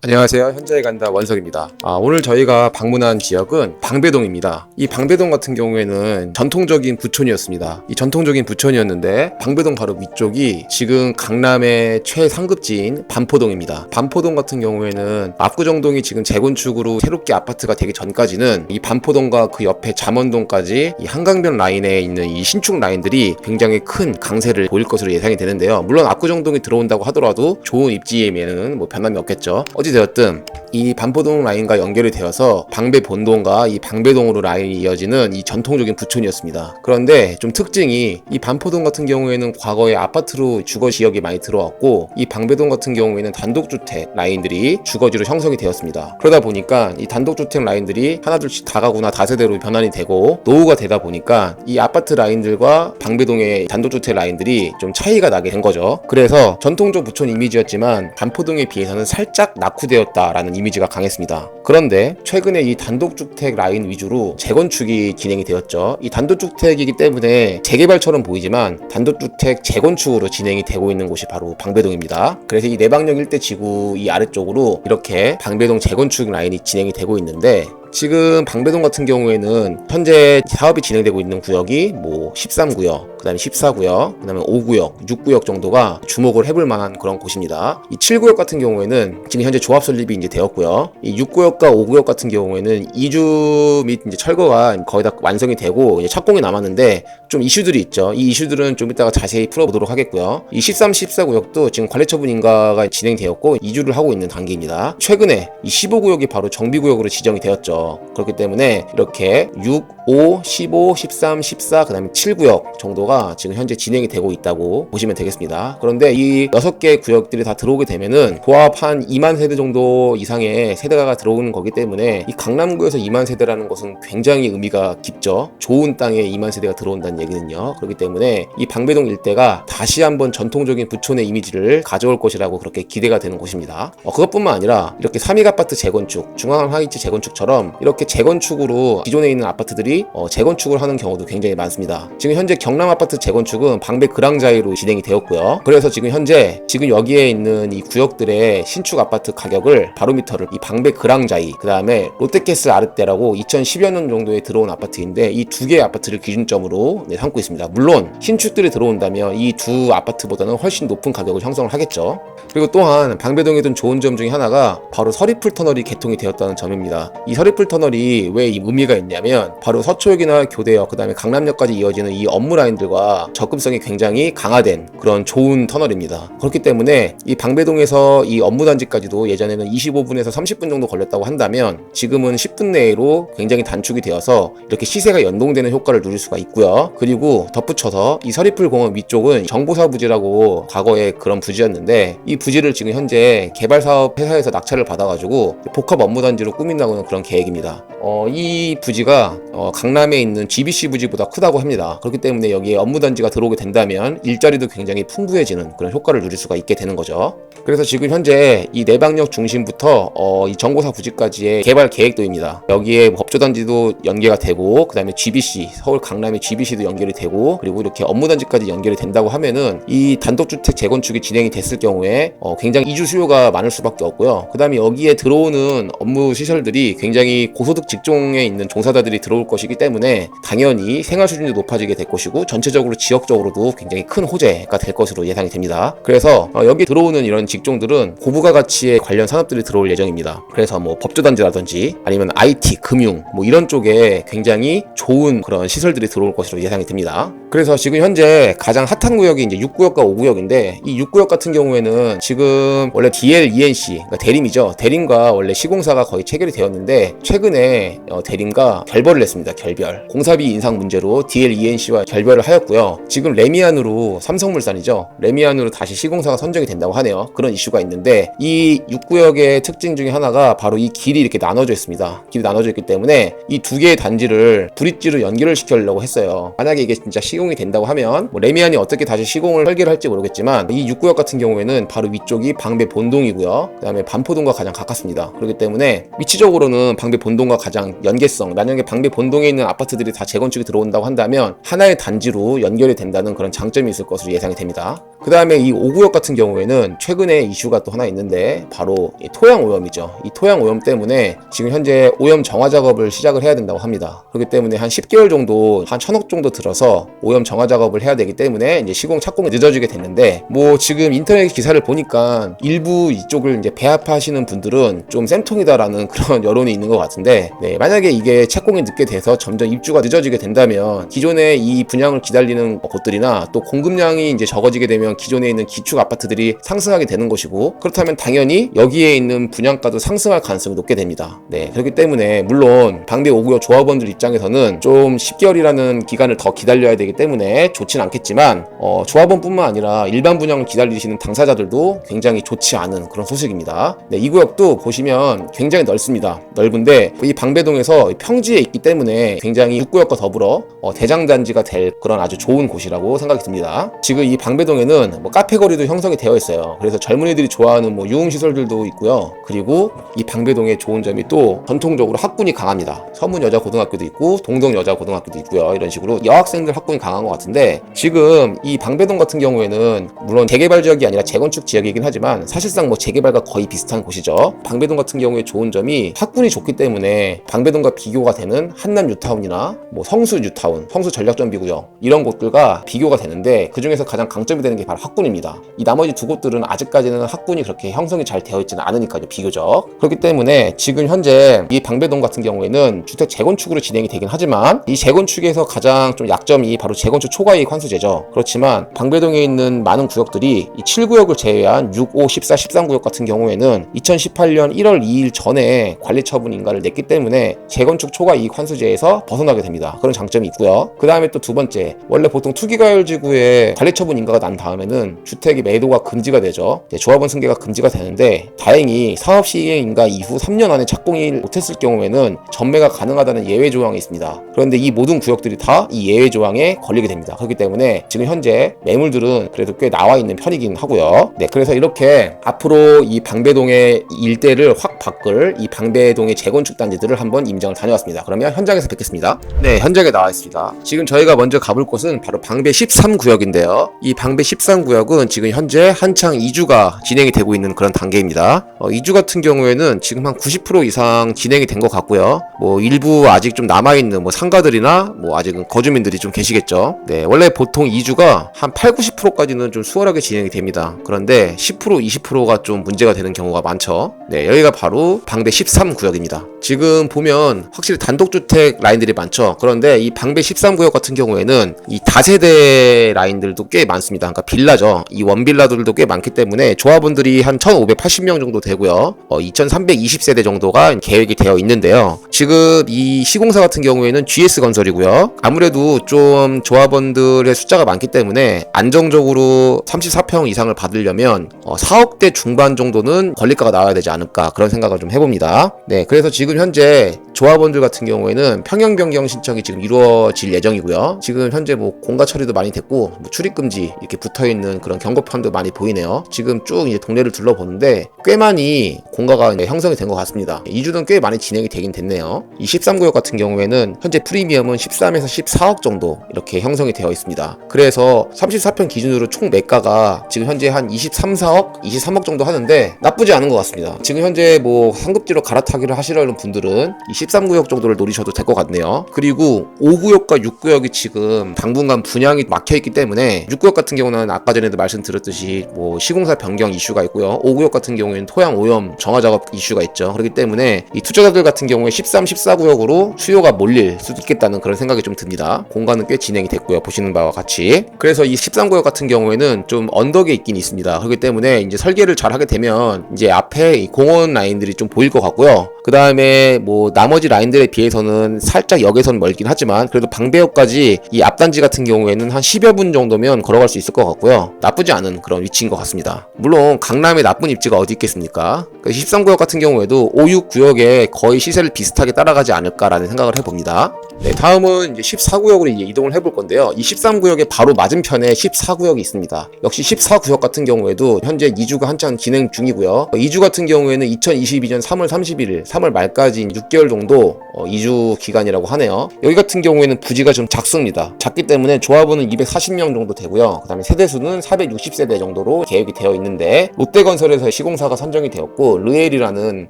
안녕하세요. 현자에 간다 원석입니다. 오늘 저희가 방문한 지역은 방배동입니다. 이 방배동 같은 경우에는 전통적인 부촌이었습니다. 이 전통적인 부촌이었는데 방배동 바로 위쪽이 지금 강남의 최상급지인 반포동입니다. 반포동 같은 경우에는 압구정동이 지금 재건축으로 새롭게 아파트가 되기 전까지는 이 반포동과 그 옆에 잠원동까지 이 한강변 라인에 있는 이 신축 라인들이 굉장히 큰 강세를 보일 것으로 예상이 되는데요. 물론 압구정동이 들어온다고 하더라도 좋은 입지에는 뭐 변함이 없겠죠. 어찌되었든 이 반포동 라인과 연결이 되어서 방배본동과 이 방배동으로 라인이 이어지는 이 전통적인 부촌이었습니다. 그런데 좀 특징이 이 반포동 같은 경우에는 과거에 아파트로 주거 지역이 많이 들어왔고 이 방배동 같은 경우에는 단독주택 라인들이 주거지로 형성이 되었습니다. 그러다 보니까 이 단독주택 라인들이 하나둘씩 다가구나 다세대로 변환이 되고 노후가 되다 보니까 이 아파트 라인들과 방배동의 단독주택 라인들이 좀 차이가 나게 된 거죠. 그래서 전통적 부촌 이미지였지만 반포동에 비해서는 살짝 낙후되었다라는 이미지가 강했습니다. 그런데 최근에 이 단독주택 라인 위주로 재건축이 진행이 되었죠. 이 단독주택이기 때문에 재개발처럼 보이지만 단독주택 재건축으로 진행이 되고 있는 곳이 바로 방배동입니다. 그래서 이 내방역 일대 지구 이 아래쪽으로 이렇게 방배동 재건축 라인이 진행이 되고 있는데 지금 방배동 같은 경우에는 현재 사업이 진행되고 있는 구역이 뭐 13구역, 그 다음에 14구역, 그 다음에 5구역, 6구역 정도가 주목을 해볼 만한 그런 곳입니다. 이 7구역 같은 경우에는 지금 현재 조합 설립이 이제 되었고요. 이 6구역과 5구역 같은 경우에는 이주 및 이제 철거가 거의 다 완성이 되고 이제 착공이 남았는데 좀 이슈들이 있죠. 이 이슈들은 좀 이따가 자세히 풀어보도록 하겠고요. 이 13, 14구역도 지금 관리처분 인가가 진행되었고 이주를 하고 있는 단계입니다. 최근에 이 15구역이 바로 정비구역으로 지정이 되었죠. 그렇기 때문에 이렇게 6, 5, 15, 13, 14, 그 다음에 7구역 정도가 지금 현재 진행이 되고 있다고 보시면 되겠습니다. 그런데 이 6개 구역들이 다 들어오게 되면은 고압 한 2만 세대 정도 이상의 세대가 들어오는 거기 때문에 이 강남구에서 2만 세대라는 것은 굉장히 의미가 깊죠. 좋은 땅에 2만 세대가 들어온다는 얘기는요. 그렇기 때문에 이 방배동 일대가 다시 한번 전통적인 부촌의 이미지를 가져올 것이라고 그렇게 기대가 되는 곳입니다. 그것뿐만 아니라 이렇게 삼익 아파트 재건축, 중앙 하이츠 재건축처럼 이렇게 재건축으로 기존에 있는 아파트들이 재건축을 하는 경우도 굉장히 많습니다. 지금 현재 경남 아파트 재건축은 방배 그랑자이로 진행이 되었고요. 그래서 지금 현재 여기에 있는 이 구역들의 신축 아파트 가격을 바로미터를 이 방배 그랑자이, 그 다음에 롯데캐슬 아르떼라고 2010여 년 정도에 들어온 아파트인데 이 두 개의 아파트를 기준점으로 삼고 있습니다. 물론 신축들이 들어온다면 이 두 아파트보다는 훨씬 높은 가격을 형성을 하겠죠. 그리고 또한 방배동에 든 좋은 점 중에 하나가 바로 서리풀 터널이 개통이 되었다는 점입니다. 이 서리풀 터널이 왜 의미가 있냐면 바로 서초역이나 교대역, 그 다음에 강남역까지 이어지는 이 업무 라인들과 접근성이 굉장히 강화된 그런 좋은 터널입니다. 그렇기 때문에 이 방배동에서 이 업무단지까지도 예전에는 25분에서 30분 정도 걸렸다고 한다면 지금은 10분 내로 굉장히 단축이 되어서 이렇게 시세가 연동되는 효과를 누릴 수가 있고요. 그리고 덧붙여서 이 서리풀 공원 위쪽은 정보사 부지라고 과거에 그런 부지였는데 이 부지를 지금 현재 개발사업 회사에서 낙찰을 받아가지고 복합 업무단지로 꾸민다고는 그런 계획입니다. 이 부지가 강남에 있는 GBC 부지보다 크다고 합니다. 그렇기 때문에 여기에 업무단지가 들어오게 된다면 일자리도 굉장히 풍부해지는 그런 효과를 누릴 수가 있게 되는 거죠. 그래서 지금 현재 이 내방역 중심부터 이 정보사 부지까지의 개발 계획도입니다. 여기에 법조단지도 연계가 되고, 그 다음에 GBC, 서울 강남의 GBC도 연결이 되고, 그리고 이렇게 업무단지까지 연결이 된다고 하면은 이 단독주택 재건축이 진행이 됐을 경우에 굉장히 이주 수요가 많을 수밖에 없고요. 그 다음에 여기에 들어오는 업무 시설들이 굉장히 고소득 직종에 있는 종사자들이 들어올 것이기 때문에 당연히 생활 수준도 높아지게 될 것이고 전체적으로 지역적으로도 굉장히 큰 호재가 될 것으로 예상이 됩니다. 그래서 여기 들어오는 이런 직종들은 고부가 가치의 관련 산업들이 들어올 예정입니다. 그래서 뭐 법조단지라든지 아니면 IT, 금융 뭐 이런 쪽에 굉장히 좋은 그런 시설들이 들어올 것으로 예상이 됩니다. 그래서 지금 현재 가장 핫한 구역이 이제 6구역과 5구역인데 이 6구역 같은 경우에는 지금 원래 DL, ENC, 그러니까 대림이죠. 대림과 원래 시공사가 거의 체결이 되었는데 최근에 대림과 결별을 했습니다. 결별. 공사비 인상 문제로 DL, ENC와 결별을 하였고요. 지금 레미안으로 삼성물산이죠. 레미안으로 다시 시공사가 선정이 된다고 하네요. 그런 이슈가 있는데 이 6구역의 특징 중에 하나가 바로 이 길이 이렇게 나눠져 있습니다. 길이 나눠져 있기 때문에 이 두 개의 단지를 브릿지로 연결을 시키려고 했어요. 만약에 이게 진짜 시공이 된다고 하면 뭐 레미안이 어떻게 다시 시공을 설계를 할지 모르겠지만 이 6구역 같은 경우에는 바로 바로 위쪽이 방배 본동이고요. 그 다음에 반포동과 가장 가깝습니다. 그렇기 때문에 위치적으로는 방배 본동과 가장 연계성, 만약에 방배 본동에 있는 아파트들이 다 재건축이 들어온다고 한다면 하나의 단지로 연결이 된다는 그런 장점이 있을 것으로 예상이 됩니다. 그 다음에 이 5구역 같은 경우에는 최근에 이슈가 또 하나 있는데 바로 이 토양 오염이죠. 이 토양 오염 때문에 지금 현재 오염 정화 작업을 시작을 해야 된다고 합니다. 그렇기 때문에 한 10개월 정도, 한 1,000억 정도 들어서 오염 정화 작업을 해야 되기 때문에 이제 시공 착공이 늦어지게 됐는데, 뭐 지금 인터넷 기사를 보니까 일부 이쪽을 이제 배합하시는 분들은 좀 쌤통이다라는 그런 여론이 있는 것 같은데, 네, 만약에 이게 착공이 늦게 돼서 점점 입주가 늦어지게 된다면 기존에 이 분양을 기다리는 곳들이나 또 공급량이 이제 적어지게 되면 기존에 있는 기축 아파트들이 상승하게 되는 것이고, 그렇다면 당연히 여기에 있는 분양가도 상승할 가능성이 높게 됩니다. 네, 그렇기 때문에 물론 방배 5구역 조합원들 입장에서는 좀 10개월이라는 기간을 더 기다려야 되기 때문에 좋진 않겠지만, 조합원뿐만 아니라 일반 분양을 기다리시는 당사자들도 굉장히 좋지 않은 그런 소식입니다. 네, 이 구역도 보시면 굉장히 넓습니다. 넓은데 이 방배동에서 평지에 있기 때문에 굉장히 6구역과 더불어 대장단지가 될 그런 아주 좋은 곳이라고 생각이 듭니다. 지금 이 방배동에는 뭐 카페 거리도 형성이 되어 있어요. 그래서 젊은이들이 좋아하는 뭐 유흥시설들도 있고요. 그리고 이 방배동의 좋은 점이 또 전통적으로 학군이 강합니다. 서문여자고등학교도 있고 동덕여자고등학교도 있고요. 이런 식으로 여학생들 학군이 강한 것 같은데, 지금 이 방배동 같은 경우에는 물론 재개발 지역이 아니라 재건축 지역이긴 하지만 사실상 뭐 재개발과 거의 비슷한 곳이죠. 방배동 같은 경우에 좋은 점이 학군이 좋기 때문에 방배동과 비교가 되는 한남 뉴타운이나 뭐 성수 뉴타운, 성수 전략정비구역 이런 곳들과 비교가 되는데, 그 중에서 가장 강점이 되는 게 바로 학군입니다. 이 나머지 두 곳들은 아직까지는 학군이 그렇게 형성이 잘 되어 있지는 않으니까요, 비교적. 그렇기 때문에 지금 현재 이 방배동 같은 경우에는 주택 재건축으로 진행이 되긴 하지만, 이 재건축에서 가장 좀 약점이 바로 재건축 초과이익 환수제죠. 그렇지만 방배동에 있는 많은 구역들이 이 7구역을 제외한 6, 5, 14, 13구역 같은 경우에는 2018년 1월 2일 전에 관리처분 인가를 냈기 때문에 재건축 초과이익 환수제에서 벗어나게 됩니다. 그런 장점이 있고요. 그 다음에 또 두 번째, 원래 보통 투기과열지구에 관리처분 인가가 난 다음에는 주택의 매도가 금지가 되죠. 조합원 승계가 금지가 되는데, 다행히 사업시행 인가 이후 3년 안에 착공이 못했을 경우에는 전매가 가능하다는 예외 조항이 있습니다. 그런데 이 모든 구역들이 다 이 예외 조항에 걸리게 됩니다. 그렇기 때문에 지금 현재 매물들은 그래도 꽤 나와 있는 편이긴 하고요. 네, 그래서 이렇게 앞으로 이 방배동의 일대를 확 바꿀 이 방배동의 재건축 단지들을 한번 임장을 다녀왔습니다. 그러면 현장에서 뵙겠습니다. 네, 현장에 나와 있습니다. 지금 저희가 먼저 가볼 곳은 바로 방배 13구역인데요. 이 방배 13구역은 지금 현재 한창 이주가 진행이 되고 있는 그런 단계입니다. 이주 같은 경우에는 지금 한 90% 이상 진행이 된 것 같고요. 뭐 일부 아직 좀 남아있는 뭐 상가들이나 뭐 아직은 거주민들이 좀 계시겠죠. 네, 원래 보통 이주가 한 80-90%까지는 좀 수월하게 진행이 됩니다. 그런데 10% 20%가 좀 문제가 되는 경우가 많죠. 네, 여기가 바로 방배 13구역입니다. 지금 보면 확실히 단독주택 라인들이 많죠. 그런데 이 방배 13구역 같은 경우에는 이 다세대 라인들도 꽤 많습니다. 그러니까 빌라죠. 이 원빌라들도 꽤 많기 때문에 조합원들이 한 1,580명 정도 되고요. 2,320세대 정도가 계획이 되어 있는데요. 지금 이 시공사 같은 경우에는 GS건설이고요. 아무래도 좀 조합원들의 숫자가 많기 때문에 안정적으로 34평 이상을 받으려면 4억대 중반 정도는 권리가가 나와야 되지 않을까, 그런 생각을 좀 해봅니다. 네, 그래서 지금 현재 조합원들 같은 경우에는 평형 변경 신청이 지금 이루어질 예정이고요. 지금 현재 뭐 공가 처리도 많이 됐고 뭐 출입금지 이렇게 붙어있는 그런 경고편도 많이 보이네요. 지금 쭉 이제 동네를 둘러보는데 꽤 많이 공가가 이제 형성이 된 것 같습니다. 이주는 꽤 많이 진행이 되긴 됐네요. 이 13구역 같은 경우에는 현재 프리미엄은 13에서 14억 정도 이렇게 형성이 되어 있습니다. 그래서 34평 기준으로 총 매가가 지금 현재 한 23, 4억, 23억 정도 하는데 나쁘지 않은 것 같습니다. 지금 현재 뭐 상급지로 갈아타기를 하시려는 분들은 이 13구역 정도를 노리셔도 될 것 같네요. 그리고 5구역과 6구역이 지금 당분간 분양이 막혀있기 때문에 6구역 같은 경우는 아까 전에도 말씀드렸듯이 뭐 시공사 변경 이슈가 있고요. 5구역 같은 경우에는 토양 오염 정화 작업 이슈가 있죠. 그렇기 때문에 이 투자자들 같은 경우에 13, 14구역으로 수요가 몰릴 수도 있겠다는 그런 생각이 좀 듭니다. 공간은 꽤 진행이 됐고요. 보시는 바와 같이. 그래서 이 13구역 같은 경우에는 좀 언덕에 있긴 있습니다. 그렇기 때문에 이제 설계를 잘 하게 되면 이제 앞에 이 공원 라인들이 좀 보일 것 같고요. 그 다음에 뭐 나머지 라인들에 비해서는 살짝 역에선 멀긴 하지만 그래도 방배역까지 이 앞단지 같은 경우에는 한 10여 분 정도면 걸어갈 수 있을 것 같고요. 나쁘지 않은 그런 위치인 것 같습니다. 물론 강남에 나쁜 입지가 어디 있겠습니까? 13구역 같은 경우에도 5, 6구역에 거의 시세를 비슷하게 따라가지 않을까라는 생각을 해봅니다. 네, 다음은 이제 14구역으로 이제 이동을 해볼 건데요. 이 13구역의 바로 맞은편에 14구역이 있습니다. 역시 14구역 같은 경우에도 현재 이주가 한창 진행 중이고요. 이주 같은 경우에는 2022년 3월 31일, 3월 말까지 6개월 정도 이주 기간이라고 하네요. 여기 같은 경우에는 부지가 좀 작습니다. 작기 때문에 조합원은 240명 정도 되고요. 그 다음에 세대수는 460세대 정도로 계획이 되어 있는데 롯데건설에서 시공사가 선정이 되었고 르엘이라는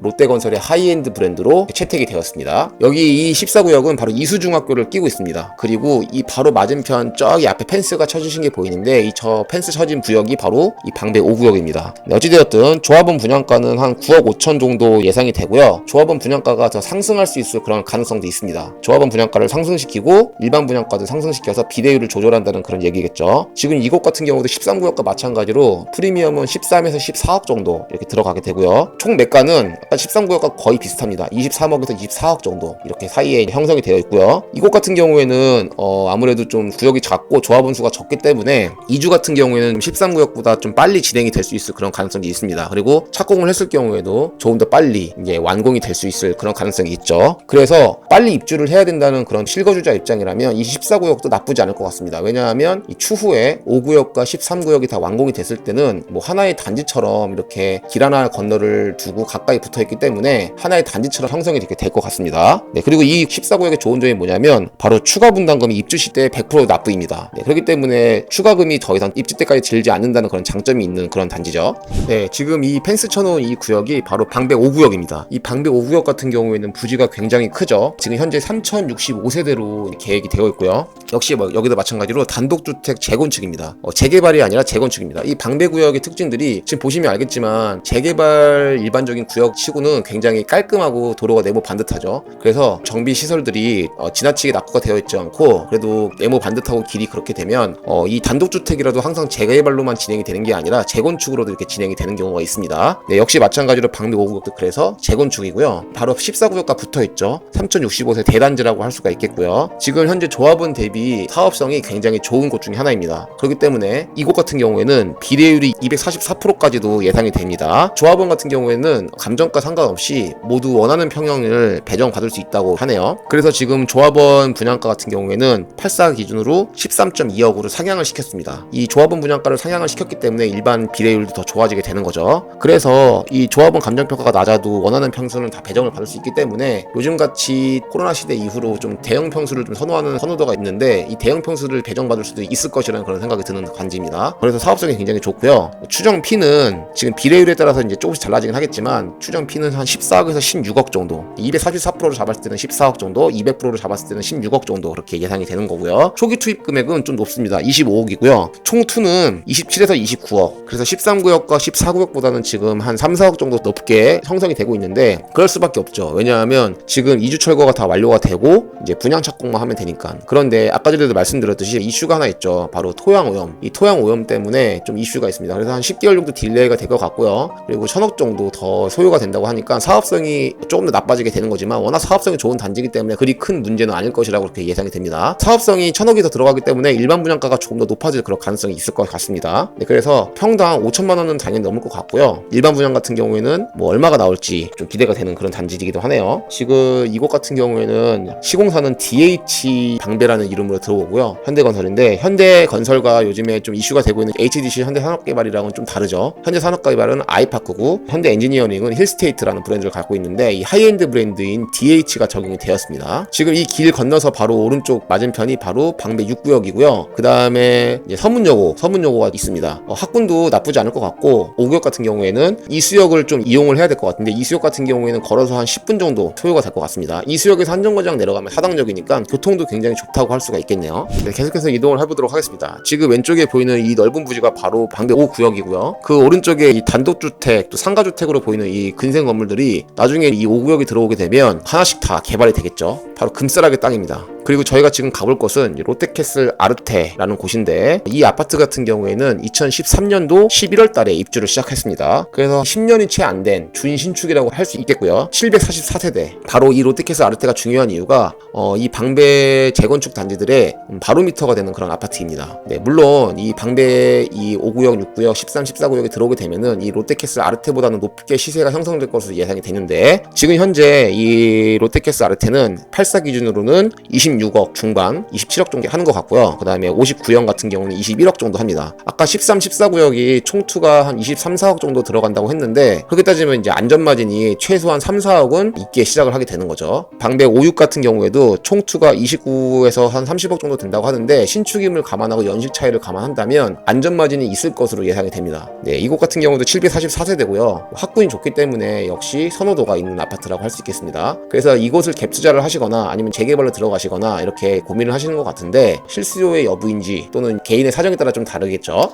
롯데건설의 하이엔드 브랜드로 채택이 되었습니다. 여기 이 14구역은 바로 이수중학교를 끼고 있습니다. 그리고 이 바로 맞은편 저기 앞에 펜스가 쳐주신 게 보이는데 이 저 펜스 쳐진 구역이 바로 이 방배 5구역입니다. 어찌되었든 조합원 분양가는 한 9억 5천 정도 예상이 되고요. 조합원 분양가가 더 상승할 수 있을 그런 가능성도 있습니다. 조합원 분양가를 상승시키고 일반 분양가도 상승시켜서 비대율을 조절한다는 그런 얘기겠죠. 지금 이곳 같은 경우도 13구역과 마찬가지로 프리미엄은 13에서 14억 정도 이렇게 들어가게 되고요. 총 매가는 아까 13구역과 거의 비슷합니다. 23억에서 24억 정도 이렇게 사이에 형성이 되어 있고요. 이곳 같은 경우에는 아무래도 좀 구역이 작고 조합원 수가 적기 때문에 이주 같은 경우에는 13구역보다 좀 빨리 진행이 될 수 있을 그런 가능성이 있습니다. 그리고 착공을 했을 경우에도 조금 더 빨리 이제 완공이 될 수 있을 그런 가능성이 있죠. 그래서 빨리 입주를 해야 된다는 그런 실거주자 입장이라면 이 14구역도 나쁘지 않을 것 같습니다. 왜냐하면 이 추후에 5구역과 13구역이 다 완공이 됐을 때는 뭐 하나의 단지처럼 이렇게 길 하나 건너를 두고 가까이 붙어 있기 때문에 하나의 단지처럼 형성이 이렇게 될 것 같습니다. 네, 그리고 이 14구역의 좋은 점이 뭐냐면 바로 추가 분담금이 입주 시때 100% 납부입니다. 네, 그렇기 때문에 추가금이 더 이상 입주 때까지 들지 않는다는 그런 장점이 있는 그런 단지죠. 네, 지금 이 펜스 쳐놓은 이 구역이 바로 방배 5구역입니다. 이 방배 5구역 같은 경우에는 부지가 굉장히 크죠. 지금 현재 3065세대로 계획이 되어 있고요. 역시 뭐 여기도 마찬가지로 단독주택 재건축입니다. 재개발이 아니라 재건축입니다. 이 방배 구역의 특징들이 지금 보시면 알겠지만 재개발 일반적인 구역 치고는 굉장히 깔끔하고 도로가 네모 반듯하죠. 그래서 정비 시설들이 지나치게 낙후가 되어 있지 않고 그래도 네모 반듯하고 길이 그렇게 되면 이 단독주택이라도 항상 재개발로만 진행이 되는 게 아니라 재건축으로도 이렇게 진행이 되는 경우가 있습니다. 네, 역시 마찬가지로 방배 5구역도 그래서 재건축이고요. 바로 14구역과 붙어있죠. 3065세 대단지라고 할 수가 있겠고요. 지금 현재 조합원 대비 사업성이 굉장히 좋은 곳 중에 하나입니다. 그렇기 때문에 이곳 같은 경우에는 비례율이 244%까지도 예상이 됩니다. 조합원 같은 경우에는 감정가 상관없이 모두 원하는 평형을 배정받을 수 있다고 하네요. 그래서 지금 조합원 분양가 같은 경우에는 84 기준으로 13.2억으로 상향을 시켰습니다. 이 조합원 분양가를 상향을 시켰기 때문에 일반 비례율도 더 좋아지게 되는 거죠. 그래서 이 조합원 감정평가가 낮아도 원하는 평수는 다 배정을 받을 수 있기 때문에 요즘같이 코로나 시대 이후로 좀 대형 평수를 좀 선호하는 선호도가 있는데 이 대형 평수를 배정받을 수도 있을 것이라는 그런 생각이 드는 관지입니다. 그래서 사업성이 굉장히 좋고요. 추정 피는 지금 비례율에 따라서 이제 조금씩 달라지긴 하겠지만 추정 피는 한 14억에서 16억 정도, 244%로 잡았을 때는 14억 정도, 200%로 잡았을 때는 16억 정도 그렇게 예상이 되는 거고요. 초기 투입 금액은 좀 높습니다. 25억이고요. 총 투는 27에서 29억. 그래서 13구역과 14구역보다는 지금 한 3, 4억 정도 높게 형성이 되고 있는데 그럴 수밖에 없죠. 왜냐하면 지금 이주 철거가 다 완료가 되고 이제 분양 착공만 하면 되니까. 그런데 아까 전에도 말씀드렸듯이 이슈가 하나 있죠. 바로 토양 오염. 이 토양 오염 때문에 좀 이슈가 있습니다. 그래서 한 10개월 정도 딜레이가 될 것 같고요. 그리고 1,000억 정도 더 소요가 된다고 하니까 사업성이 조금 더 나빠지게 되는 거지만 워낙 사업성이 좋은 단지이기 때문에 그리 큰 문제는 아닐 것이라고 그렇게 예상이 됩니다. 사업성이 1,000억이 더 들어가기 때문에 일반 분양가가 조금 더 높아질 그런 가능성이 있을 것 같습니다. 네, 그래서 평당 5천만 원은 당연히 넘을 것 같고요. 일반 분양 같은 경우에는 뭐 얼마가 나올지 좀 기대가 되는 그런 단지이기도 하네요. 지금 이곳 같은 경우에는 시공사는 DH 방배라는 이름으로 들어오고요. 현대건설인데 현대건설과 요즘에 좀 이슈가 되고 있는 HDC 현대산업개발이랑은 좀 다르죠. 현대산업개발은 아이파크고 현대엔지니어링은 힐스테이트라는 브랜드를 갖고 있는데 이 하이엔드 브랜드인 DH가 적용이 되었습니다. 지금 이 길 건너서 바로 오른쪽 맞은편이 바로 방배 6구역이고요. 그 다음에 서문여고가 있습니다. 학군도 나쁘지 않을 것 같고 5구역 같은 경우에는 이수역을 좀 이용을 해야 될 것 같은데 이수역 같은 경우에는 걸어서 한 10분 정도 소요가 될 것 같습니다. 이수역에서 한정거장 내려가면 사당역이니까 교통도 굉장히 좋다고 할 수가 있겠네요. 네, 계속해서 이동을 해보도록 하겠습니다. 지금 왼쪽에 보이는 이 넓은 부지가 바로 방배 5구역이고요. 그 오른쪽에 이 단독주택 또 상가주택으로 보이는 이 근생 건물들이 나중에 이 5구역이 들어오게 되면 하나씩 다 개발이 되겠죠. 바로 금싸라기 땅입니다. 그리고 저희가 지금 가볼 곳은 롯데캐슬 아르테라는 곳인데 이 아파트 같은 경우에는 2013년도 11월 달에 입주를 시작했습니다. 그래서 10년이 채 안 된 준신축이라고 할 수 있겠고요. 있고요. 744세대. 바로 이 롯데캐슬 아르테가 중요한 이유가 이 방배 재건축 단지들의 바로미터가 되는 그런 아파트입니다. 네, 물론 이 방배 이 5구역, 6구역, 13, 14구역에 들어오게 되면은 이 롯데캐슬 아르테보다는 높게 시세가 형성될 것으로 예상이 되는데, 지금 현재 이 롯데캐슬 아르테는 84 기준으로는 26억 중반, 27억 정도 하는 것 같고요. 그 다음에 59형 같은 경우는 21억 정도 합니다. 아까 13, 14구역이 총투가 한 23, 4억 정도 들어간다고 했는데, 그렇게 따지면 이제 안전마진이 최소한 3, 4억은 있게 시작을 하게 되는 거죠. 방배 5, 6 같은 경우에도 총투가 29에서 한 30억 정도 된다고 하는데, 신축임을 감안하고 연식 차이를 감안한다면 안전마진이 있을 것으로 예상이 됩니다. 네, 이곳 같은 경우도 744세대고요. 학군이 좋기 때문에 역시 선호도가 있는 아파트라고 할 수 있겠습니다. 그래서 이곳을 갭 투자를 하시거나 아니면 재개발로 들어가시거나 이렇게 고민을 하시는 것 같은데, 실수요의 여부인지 또는 개인의 사정에 따라 좀 다르겠죠.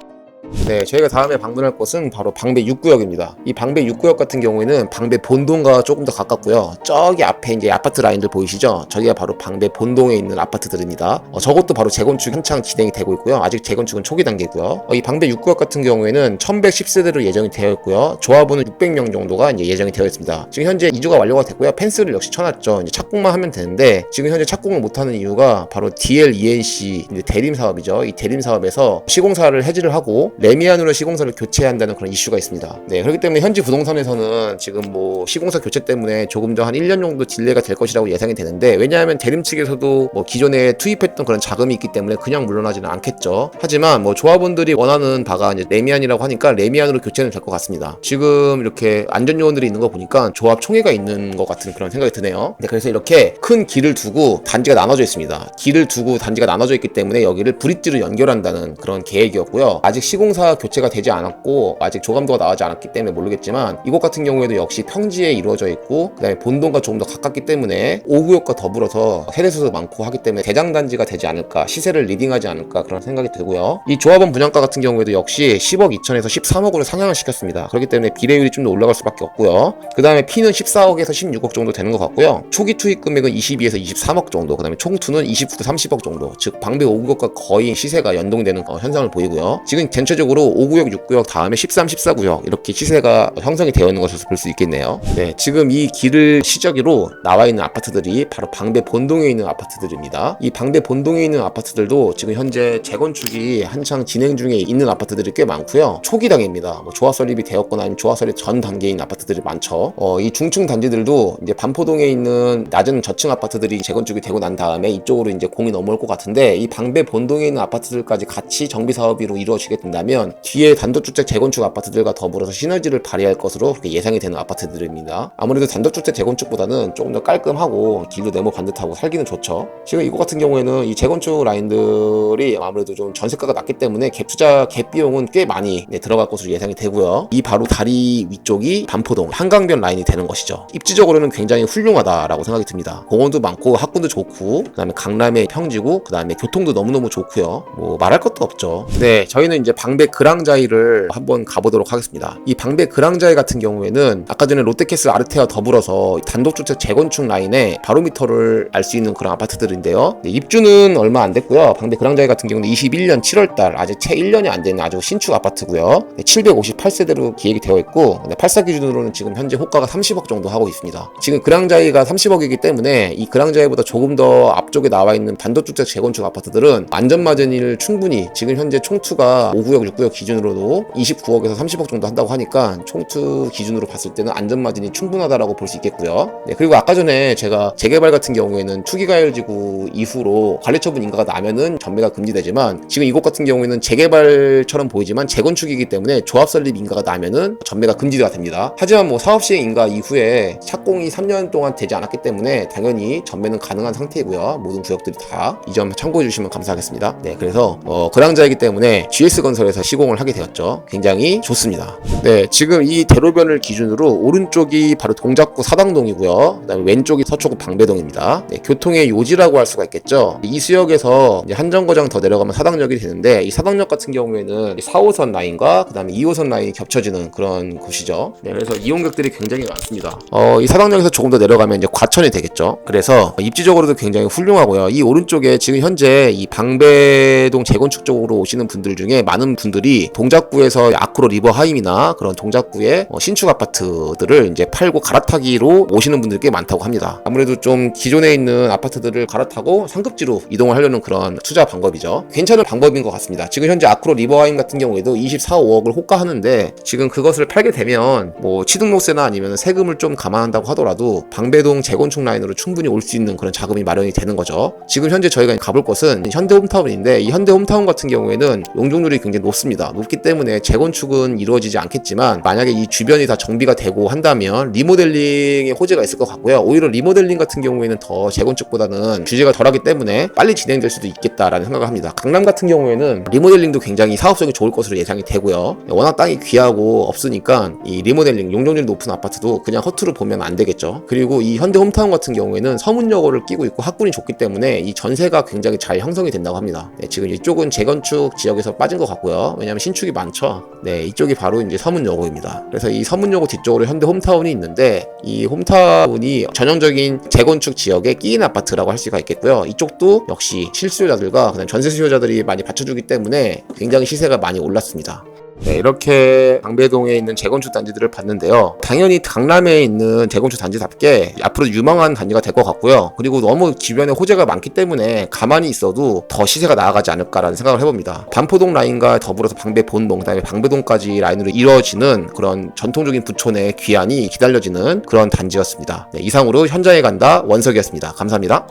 네, 저희가 다음에 방문할 곳은 바로 방배 6구역입니다. 이 방배 6구역 같은 경우에는 방배 본동과 조금 더 가깝고요. 저기 앞에 이제 아파트 라인들 보이시죠? 저기가 바로 방배 본동에 있는 아파트들입니다. 저것도 바로 재건축이 한창 진행이 되고 있고요. 아직 재건축은 초기 단계고요. 이 방배 6구역 같은 경우에는 1110세대로 예정이 되어 있고요. 조합원은 600명 정도가 이제 예정이 되어 있습니다. 지금 현재 이주가 완료가 됐고요. 펜스를 역시 쳐놨죠. 이제 착공만 하면 되는데, 지금 현재 착공을 못하는 이유가 바로 DL-ENC 이제 대림 사업이죠. 이 대림 사업에서 시공사를 해지를 하고 레미안으로 시공사를 교체한다는 그런 이슈가 있습니다. 네, 그렇기 때문에 현지 부동산에서는 지금 뭐 시공사 교체 때문에 조금 더 한 1년 정도 딜레이가 될 것이라고 예상이 되는데, 왜냐하면 대림 측에서도 뭐 기존에 투입했던 그런 자금이 있기 때문에 그냥 물러나지는 않겠죠. 하지만 뭐 조합원들이 원하는 바가 이제 레미안이라고 하니까 레미안으로 교체는 될 것 같습니다. 지금 이렇게 안전 요원들이 있는 거 보니까 조합 총회가 있는 것 같은 그런 생각이 드네요. 네, 그래서 이렇게 큰 길을 두고 단지가 나눠져 있습니다. 길을 두고 단지가 나눠져 있기 때문에 여기를 브릿지로 연결한다는 그런 계획이었고요. 아직 시공사 교체가 되지 않았고 아직 조감도가 나오지 않았기 때문에 모르겠지만, 이곳 같은 경우에도 역시 평지에 이루어져 있고 그다음에 본동과 조금 더 가깝기 때문에 5구역과 더불어서 세대수도 많고 하기 때문에 대장단지가 되지 않을까, 시세를 리딩하지 않을까 그런 생각이 들고요. 이 조합원 분양가 같은 경우에도 역시 10억 2천에서 13억으로 상향을 시켰습니다. 그렇기 때문에 비례율이 좀 더 올라갈 수밖에 없고요. 그 다음에 P는 14억에서 16억 정도 되는 것 같고요. 초기 투입 금액은 22에서 23억 정도, 그 다음에 총투는 29, 30억 정도, 즉 방배 5구역과 거의 시세가 연동되는 현상을 보이고요. 지금 전체적으로 5구역, 6구역 다음에 13, 14구역 이렇게 시세가 형성이 되어 있는 것으로 볼 수 있겠네요. 네, 지금 이 길을 시작으로 나와 있는 아파트들이 바로 방배 본동에 있는 아파트들입니다. 이 방배 본동에 있는 아파트들도 지금 현재 재건축이 한창 진행 중에 있는 아파트들이 꽤 많고요. 초기 단계입니다. 뭐 조합 설립이 되었거나 아니면 조합 설립 전 단계인 아파트들이 많죠. 이 중층 단지들도 이제 반포동에 있는 낮은 저층 아파트들이 재건축이 되고 난 다음에 이쪽으로 이제 공이 넘어올 것 같은데, 이 방배 본동에 있는 아파트들까지 같이 정비 사업으로 이루어지게 된다면 뒤에 단독주택 재건축 아파트들과 더불어서 시너지를 발휘할 것으로 그렇게 예상이 되는 아파트들입니다. 아무래도 단독주택 재건축보다는 조금 더 깔끔하고 길도 네모 반듯하고 살기는 좋죠. 지금 이곳 같은 경우에는 이 재건축 라인들이 아무래도 좀 전세가가 낮기 때문에 갭 투자 갭 비용은 꽤 많이 들어갈 것으로 예상이 되고요. 이 바로 다리 위쪽이 반포동 한강변 라인이 되는 것이죠. 입지적으로는 굉장히 훌륭하다라고 생각이 듭니다. 공원도 많고 학군도 좋고 그다음에 강남의 평지고 그다음에 교통도 너무너무 좋고요. 뭐 말할 것도 없죠. 네, 저희는 이제 방배 그랑자이를 한번 가보도록 하겠습니다. 이 방배 그랑자이 같은 경우에는 아까 전에 롯데캐슬 아르테와 더불어서 단독주택 재건축 라인에 바로미터를 알 수 있는 그런 아파트들인데요. 네, 입주는 얼마 안 됐고요. 방배 그랑자이 같은 경우는 21년 7월달 아직 채 1년이 안 되는 아주 신축 아파트고요. 네, 758세대로 기획이 되어 있고 84 기준으로는 지금 현재 호가가 30억 정도 하고 있습니다. 지금 그랑자이가 30억이기 때문에 이 그랑자이보다 조금 더 앞쪽에 나와 있는 단독주택 재건축 아파트들은 안전마진을 충분히 지금 현재 총투가 5구역, 6구역 기준으로도 29억에서 30억 정도 한다고 하니까 총투 기준으로 봤을 때는 안전마진이 충분하다라고 볼 수 있겠고요. 네, 그리고 아까 전에 제가 재개발 같은 경우에는 투기가열지구 이후로 관리처분 인가가 나면은 전매가 금지되지만, 지금 이곳 같은 경우에는 재개발처럼 보이지만 재건축이기 때문에 조합 설립 인가가 나면은 전매가 금지가 됩니다. 하지만 뭐 사업 시행 인가 이후에 착공이 3년 동안 되지 않았기 때문에 당연히 전매는 가능한 상태이고요. 모든 구역들이 다 이 점 참고해 주시면 감사하겠습니다. 네, 그래서 그랑자이기 때문에 GS건설에서 시공을 하게 되었죠. 굉장히 좋습니다. 네, 지금 이 대로변을 기준으로 오른쪽이 바로 동작구 사당동이고요. 그다음에 왼쪽이 서초구 방배동입니다. 네, 교통의 요지라고 할 수가 있겠죠. 이 수역에서 이제 한 정거장 더 내려가면 사당역이 되는데, 이 사당역 같은 경우에는 4호선 라인과 그다음에 2호선 라인이 겹쳐지는 그런 곳이죠. 네, 그래서 이용객들이 굉장히 많습니다. 이 사당역에서 조금 더 내려가면 이제 과천이 되겠죠. 그래서 입지적으로도 굉장히 훌륭하고요. 이 오른쪽에 지금 현재 이 방배동 재건축 쪽으로 오시는 분들 중에 많은 오시는 분들이 동작구에서 아크로 리버하임이나 그런 동작구의 신축 아파트들을 이제 팔고 갈아타기로 오시는 분들이 꽤 많다고 합니다. 아무래도 좀 기존에 있는 아파트들을 갈아타고 상급지로 이동을 하려는 그런 투자 방법이죠. 괜찮은 방법인 것 같습니다. 지금 현재 아크로 리버하임 같은 경우에도 24, 5억을 호가하는데 지금 그것을 팔게 되면 뭐 취등록세나 아니면 세금을 좀 감안한다고 하더라도 방배동 재건축 라인으로 충분히 올 수 있는 그런 자금이 마련이 되는 거죠. 지금 현재 저희가 가볼 곳은 현대홈타운인데 이 현대홈타운 같은 경우에는 용적률이 굉장히 높습니다. 높기 때문에 재건축은 이루어지지 않겠지만 만약에 이 주변이 다 정비가 되고 한다면 리모델링의 호재가 있을 것 같고요. 오히려 리모델링 같은 경우에는 더 재건축보다는 규제가 덜하기 때문에 빨리 진행될 수도 있겠다라는 생각을 합니다. 강남 같은 경우에는 리모델링도 굉장히 사업성이 좋을 것으로 예상이 되고요. 워낙 땅이 귀하고 없으니까 이 리모델링 용적률이 높은 아파트도 그냥 허투루 보면 안 되겠죠. 그리고 이 현대홈타운 같은 경우에는 서문여고를 끼고 있고 학군이 좋기 때문에 이 전세가 굉장히 잘 형성이 된다고 합니다. 네, 지금 이쪽은 재건축 지역에서 빠진 것 같고요. 왜냐하면 신축이 많죠. 네, 이쪽이 바로 이제 서문여고입니다. 그래서 이 서문여고 뒤쪽으로 현대홈타운이 있는데 이 홈타운이 전형적인 재건축 지역에 끼인 아파트라고 할 수가 있겠고요. 이쪽도 역시 실수요자들과 그다음 전세 수요자들이 많이 받쳐주기 때문에 굉장히 시세가 많이 올랐습니다. 네, 이렇게 방배동에 있는 재건축 단지들을 봤는데요. 당연히 강남에 있는 재건축 단지답게 앞으로 유망한 단지가 될 것 같고요. 그리고 너무 주변에 호재가 많기 때문에 가만히 있어도 더 시세가 나아가지 않을까라는 생각을 해봅니다. 반포동 라인과 더불어서 방배 본동, 그다음에 방배동까지 라인으로 이루어지는 그런 전통적인 부촌의 귀환이 기다려지는 그런 단지였습니다. 네, 이상으로 현장에 간다 원석이었습니다. 감사합니다.